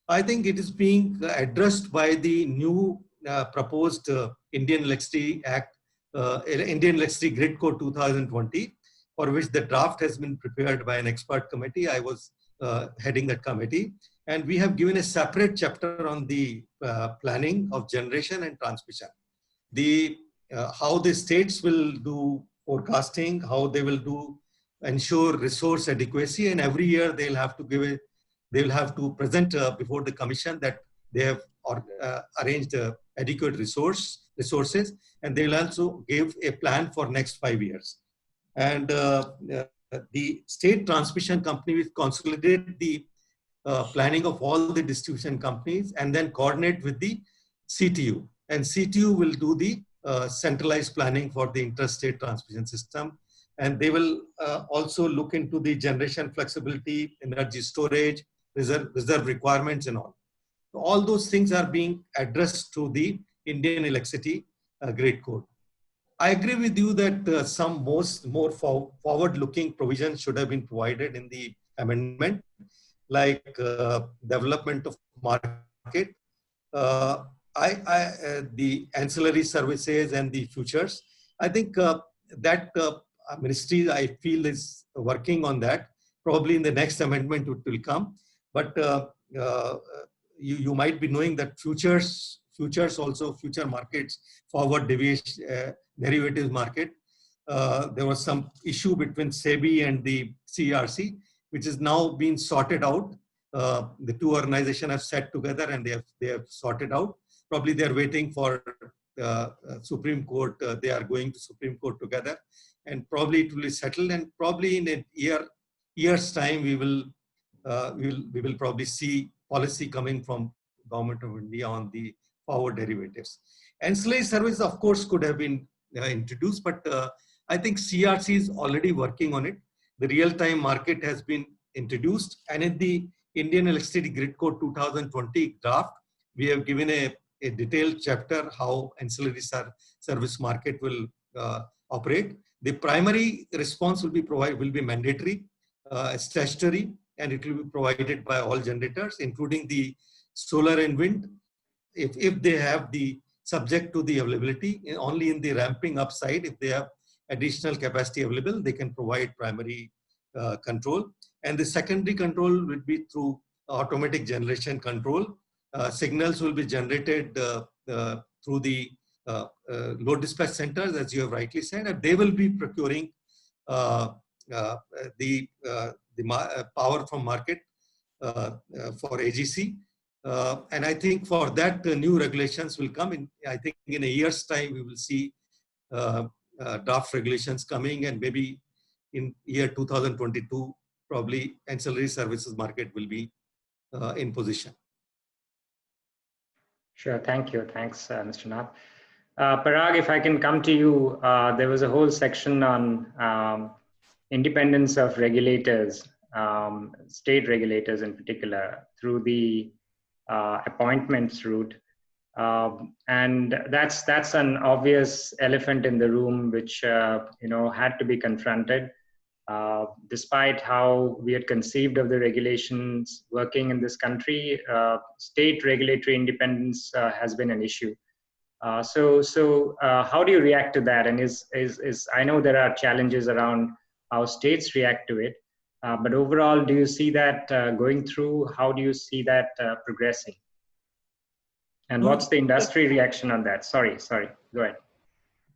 I think it is being addressed by the new proposed Indian Electricity Act, Indian Electricity Grid Code 2020, for which the draft has been prepared by an expert committee. I was heading that committee, and we have given a separate chapter on the planning of generation and transmission. How the states will do forecasting, how they will ensure resource adequacy, and every year they'll have to present before the commission that they have arranged adequate resources, and they'll also give a plan for next 5 years. And the state transmission company will consolidate the planning of all the distribution companies and then coordinate with the CTU. And CTU will do the centralized planning for the interstate transmission system. And they will also look into the generation flexibility, energy storage, reserve requirements and all. All those things are being addressed through the Indian Electricity Grid Code. I agree with you that some more forward-looking provisions should have been provided in the amendment, like development of market, the ancillary services and the futures. I think that ministry, I feel, is working on that. Probably in the next amendment it will come. But you might be knowing that futures also, future markets, forward derivatives market. There was some issue between SEBI and the CERC, which is now being sorted out. The two organizations have sat together and they have sorted out. Probably they are waiting for Supreme Court. They are going to Supreme Court together, and probably it will be settled. And probably in a year's time, we will probably see policy coming from Government of India on the power derivatives. Ancillary service, of course, could have been introduced, but I think CRC is already working on it. The real-time market has been introduced, and in the Indian Electricity Grid Code 2020 draft, we have given a detailed chapter how ancillary service market will operate. The primary response will be mandatory, statutory, and it will be provided by all generators, including the solar and wind, if they have the subject to the availability. Only in the ramping up side, if they have additional capacity available, they can provide primary control. And the secondary control will be through automatic generation control. Signals will be generated through the load dispatch centers, as you have rightly said, and they will be procuring the power from market for AGC. And I think for that, new regulations will come in. I think in a year's time, we will see draft regulations coming, and maybe in year 2022, probably ancillary services market will be in position. Sure, thank you. Thanks, Mr. Nath. Parag, if I can come to you, there was a whole section on independence of regulators, state regulators in particular, through the appointments route. And that's an obvious elephant in the room, which had to be confronted. Despite how we had conceived of the regulations working in this country, state regulatory independence has been an issue. So how do you react to that? And I know there are challenges around how states react to it, but overall, do you see that going through? How do you see that progressing? And what's the industry reaction on that? Sorry, go ahead.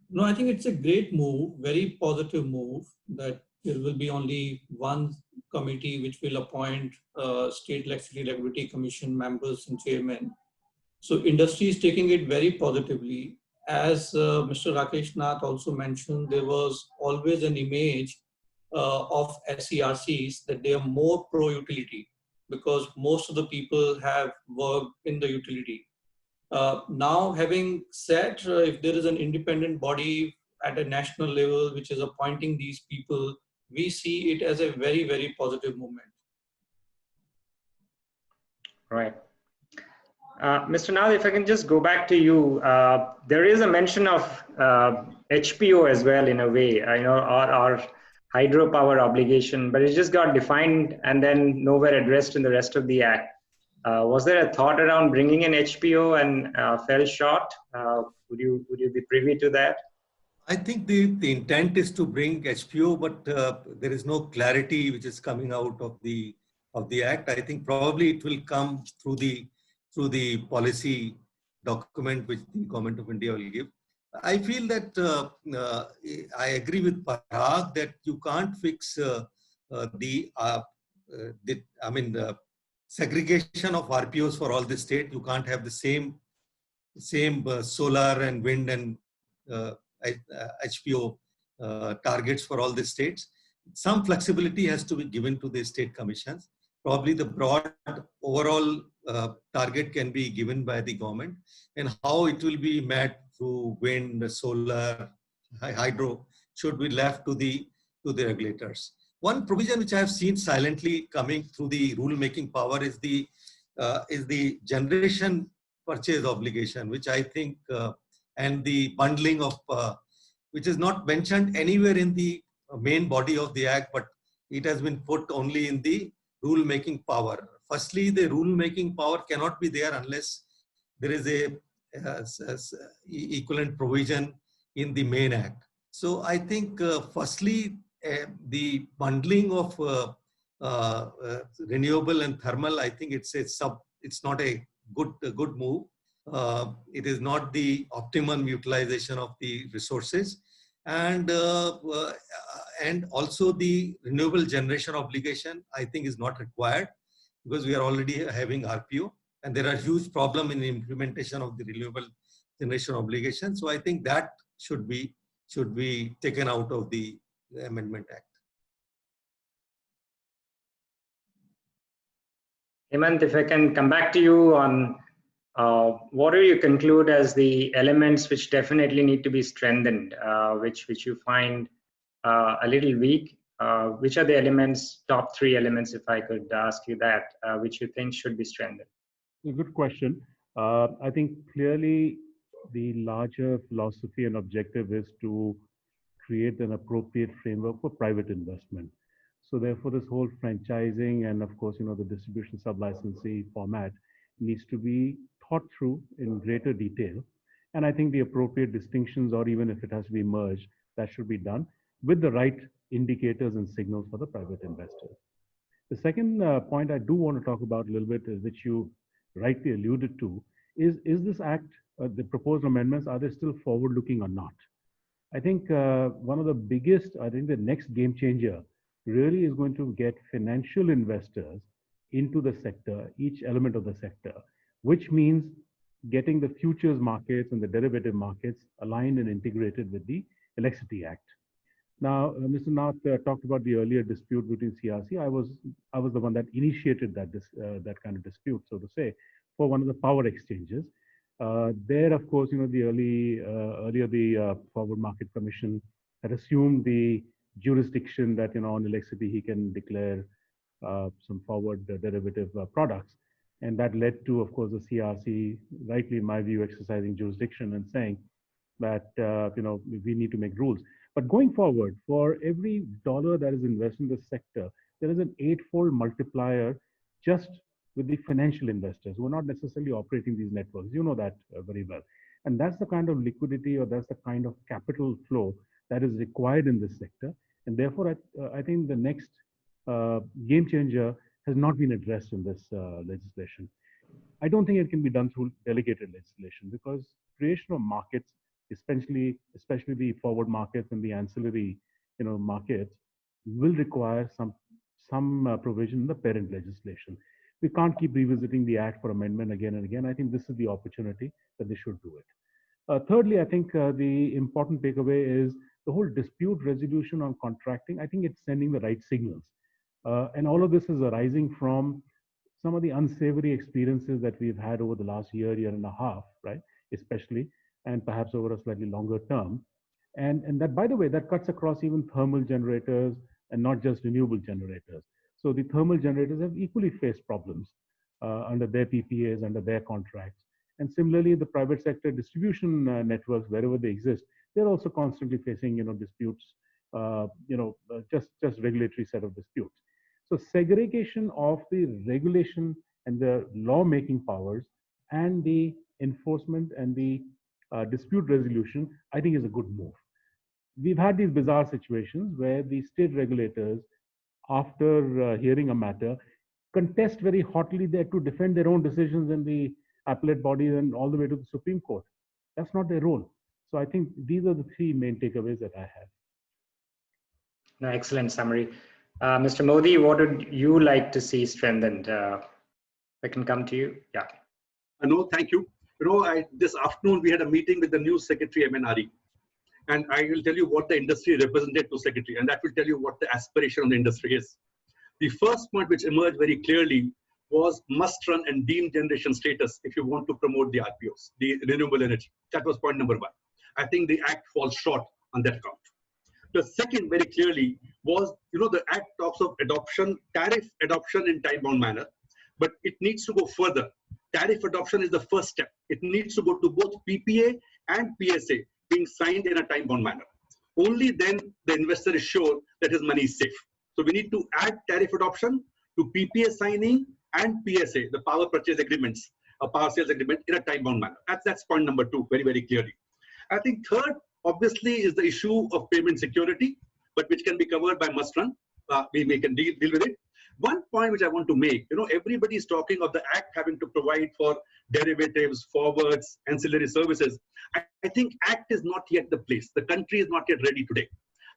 No, I think it's a great move, very positive move, that there will be only one committee which will appoint State Electricity Regulatory Commission members and chairmen. So industry is taking it very positively. As Mr. Rakesh Nath also mentioned, there was always an image of SERCs that they are more pro-utility because most of the people have worked in the utility. Now, having said, if there is an independent body at a national level which is appointing these people, we see it as a very, very positive movement. Right. Mr. Nath, if I can just go back to you, there is a mention of HPO as well in a way, or hydropower obligation, but it just got defined and then nowhere addressed in the rest of the Act. Was there a thought around bringing in HPO and fell short? Would you be privy to that? I think the intent is to bring HPO, but there is no clarity which is coming out of the Act. I think probably it will come through the policy document which the Government of India will give. I feel that I agree with Parag that you can't fix the segregation of RPOs for all the state. You can't have the same solar and wind and HPO targets for all the states. Some flexibility has to be given to the state commissions. Probably the broad overall target can be given by the government, and how it will be met through wind, solar, hydro should be left to the regulators. One provision which I have seen silently coming through the rule-making power is the generation purchase obligation, which I think and the bundling of which is not mentioned anywhere in the main body of the Act, but it has been put only in the rule-making power. Firstly, the rule-making power cannot be there unless there is a equivalent provision in the main Act. So I think firstly, the bundling of renewable and thermal, I think it's not a good move. It is not the optimum utilization of the resources, and also the renewable generation obligation I think is not required because we are already having RPO, and there are huge problems in the implementation of the renewable generation obligation. So I think that should be taken out of the Amendment Act. Hemant, if I can come back to you on what do you conclude as the elements which definitely need to be strengthened, which you find a little weak? Which are the elements, top 3 elements, if I could ask you that, which you think should be strengthened? A good question. I think clearly the larger philosophy and objective is to create an appropriate framework for private investment. So therefore, this whole franchising and of course, the distribution sub-licensee format needs to be thought through in greater detail. And I think the appropriate distinctions, or even if it has to be merged, that should be done with the right indicators and signals for the private investors. The second point I do want to talk about a little bit, which you rightly alluded to, is this act, the proposed amendments, are they still forward-looking or not? I think one of the biggest, I think the next game changer really is going to get financial investors into the sector, each element of the sector, which means getting the futures markets and the derivative markets aligned and integrated with the Electricity Act. Now, Mr. Nath talked about the earlier dispute between CRC. I was the one that initiated that kind of dispute, so to say, for one of the power exchanges. There, of course, earlier the Forward Market Commission had assumed the jurisdiction that on electricity he can declare some forward derivative products, and that led to, of course, the CRC, rightly in my view, exercising jurisdiction and saying that we need to make rules. But going forward, for every dollar that is invested in this sector, there is an 8-fold multiplier just with the financial investors who are not necessarily operating these networks. You know that very well. And that's the kind of liquidity, or that's the kind of capital flow that is required in this sector. And therefore, I think the next game changer has not been addressed in this legislation. I don't think it can be done through delegated legislation, because creation of markets, especially the forward markets and the ancillary markets, will require some provision in the parent legislation. We can't keep revisiting the act for amendment again and again. I think this is the opportunity that they should do it. Thirdly, I think the important takeaway is the whole dispute resolution on contracting. I think it's sending the right signals. And all of this is arising from some of the unsavory experiences that we've had over the last year and a half, right? Especially, and perhaps over a slightly longer term. And that, by the way, that cuts across even thermal generators and not just renewable generators. So the thermal generators have equally faced problems under their PPAs, under their contracts. And similarly, the private sector distribution networks, wherever they exist, they're also constantly facing, disputes, just regulatory set of disputes. So segregation of the regulation and the law-making powers and the enforcement and the dispute resolution, I think, is a good move. We've had these bizarre situations where the state regulators, after hearing a matter, contest very hotly there to defend their own decisions in the appellate body and all the way to the Supreme Court. That's not their role. So I think these are the 3 main takeaways that I have. No, excellent summary. Mr. Modi, what would you like to see strengthened? I can come to you. Yeah. No, thank you. This afternoon we had a meeting with the new Secretary MNRE. And I will tell you what the industry represented to Secretary, and that will tell you what the aspiration of the industry is. The first point which emerged very clearly was must-run and deemed generation status if you want to promote the RPOs, the renewable energy. That was point number 1. I think the Act falls short on that count. The second, very clearly, was, the Act talks of adoption, tariff adoption in time-bound manner, but it needs to go further. Tariff adoption is the first step. It needs to go to both PPA and PSA being signed in a time-bound manner. Only then the investor is sure that his money is safe. So we need to add tariff adoption to PPA signing and PSA, the power purchase agreements, a power sales agreement, in a time-bound manner. That's point number 2, very, very clearly. I think third, obviously, is the issue of payment security, but which can be covered by must-run. We can deal with it. One point which I want to make, everybody is talking of the Act having to provide for derivatives, forwards, ancillary services. I think Act is not yet the place. The country is not yet ready today.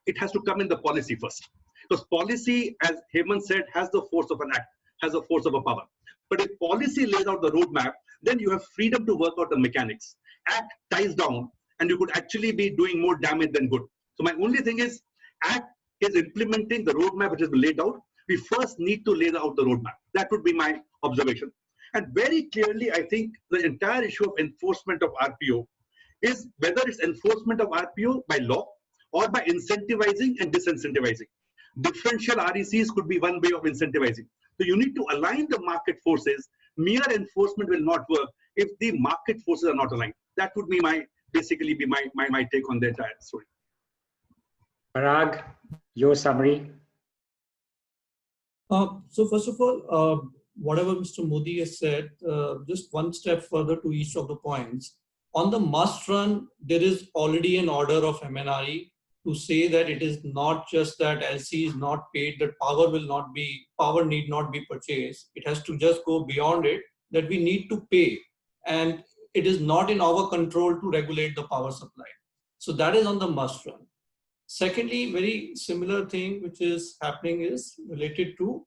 It has to come in the policy first. Because policy, as Hemant said, has the force of an Act, has the force of a power. But if policy lays out the roadmap, then you have freedom to work out the mechanics. Act ties down, and you could actually be doing more damage than good. So my only thing is, Act is implementing the roadmap which has been laid out. We first need to lay out the roadmap. That would be my observation. And very clearly, I think the entire issue of enforcement of RPO is whether it's enforcement of RPO by law or by incentivizing and disincentivizing. Differential RECs could be one way of incentivizing. So you need to align the market forces. Mere enforcement will not work if the market forces are not aligned. That would be basically be my take on the entire story. Parag, your summary. So first of all, whatever Mr. Modi has said, just one step further to each of the points. On the must run, there is already an order of MNRE to say that it is not just that LC is not paid, that power need not be purchased. It has to just go beyond it, that we need to pay. And it is not in our control to regulate the power supply. So that is on the must run. Secondly, very similar thing which is happening is related to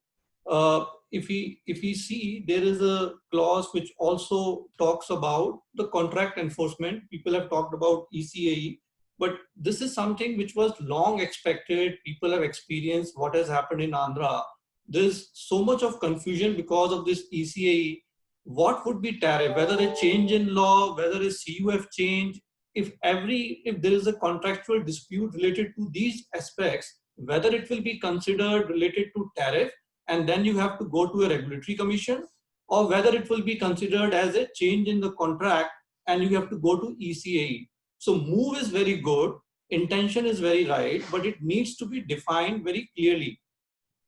if we see there is a clause which also talks about the contract enforcement. People have talked about ECAE, but this is something which was long expected. People have experienced what has happened in Andhra. There's so much of confusion because of this ECAE. What would be tariff? Whether a change in law, whether a CUF change, if there is a contractual dispute related to these aspects, whether it will be considered related to tariff and then you have to go to a regulatory commission, or whether it will be considered as a change in the contract and you have to go to ECAE. So move is very good, intention is very right, but it needs to be defined very clearly.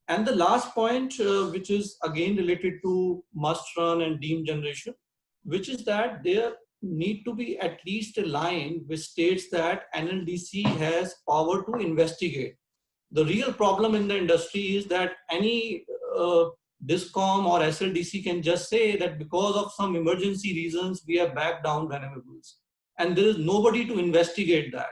And the last point, which is again related to must run and deemed generation, which is that there need to be at least a line which states that NLDC has power to investigate. The real problem in the industry is that any DISCOM or SLDC can just say that because of some emergency reasons, we have backed down renewables. And there is nobody to investigate that.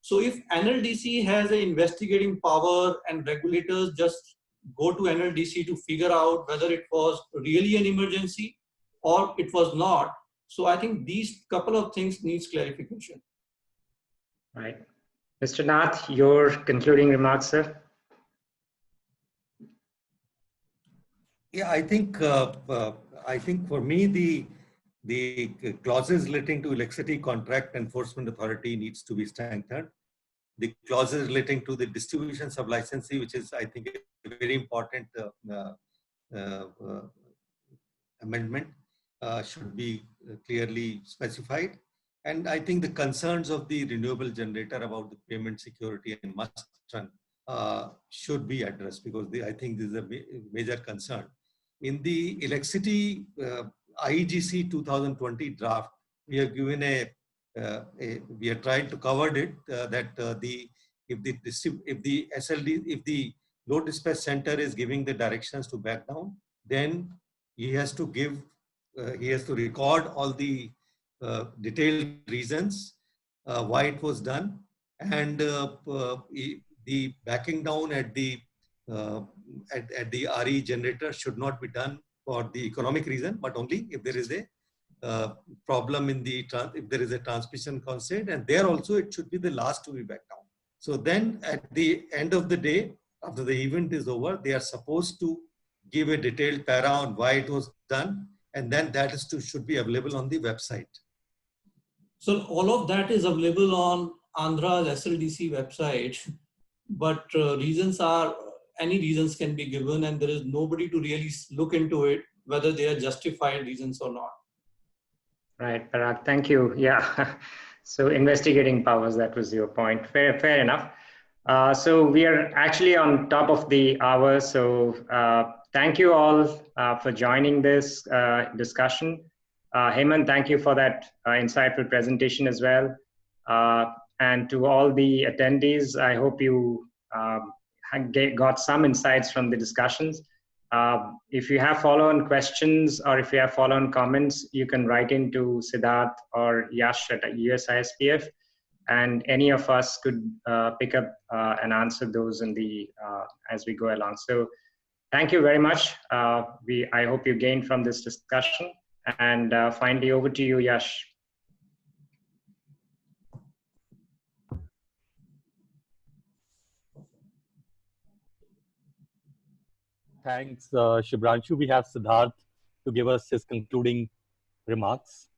So if NLDC has an investigating power and regulators just go to NLDC to figure out whether it was really an emergency or it was not. So I think these couple of things needs clarification. Right. Mr. Nath, your concluding remarks, sir? Yeah, I think for me the clauses relating to electricity contract enforcement authority needs to be strengthened. The clauses relating to the distribution sub-licensee, which is, I think, a very important amendment, should be clearly specified. And I think the concerns of the renewable generator about the payment security and must run should be addressed, because I think this is a major concern. In the electricity IEGC 2020 draft, we have given we are trying to cover it that if the load dispatch center is giving the directions to back down, then he has to record all the detailed reasons why it was done, and the backing down at the RE generator should not be done for the economic reason, but only if there is a problem in if there is a transmission constraint, and there also it should be the last to be back down. So then at the end of the day, after the event is over, they are supposed to give a detailed para on why it was done, and then that should be available on the website. So all of that is available on Andhra's SLDC website, but any reasons can be given, and there is nobody to really look into it, whether they are justified reasons or not. Right, Parag, thank you. Yeah, so investigating powers, that was your point. Fair enough. So we are actually on top of the hour. So thank you all for joining this discussion. Hemant, thank you for that insightful presentation as well. And to all the attendees, I hope you got some insights from the discussions. If you have follow-on questions or if you have follow-on comments, you can write into Siddharth or Yash at USISPF, and any of us could pick up and answer those in the as we go along. So thank you very much. I hope you gained from this discussion. And finally, over to you, Yash. Thanks, Shubhranshu. We have Siddharth to give us his concluding remarks.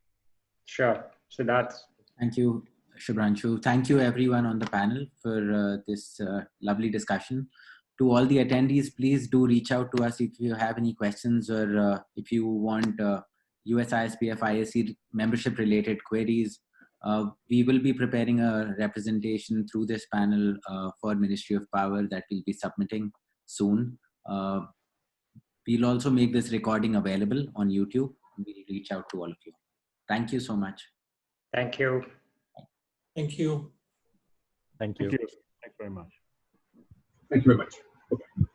Sure. So that's. Thank you, Shubhranshu. Thank you everyone on the panel for this lovely discussion. To all the attendees, please do reach out to us if you have any questions or if you want USISPF IAC membership related queries. We will be preparing a representation through this panel for Ministry of Power that we'll be submitting soon. We'll also make this recording available on YouTube. We'll reach out to all of you. Thank you so much. Thank you. Thank Thank you. you. Thanks very much. Thank you very much. Okay.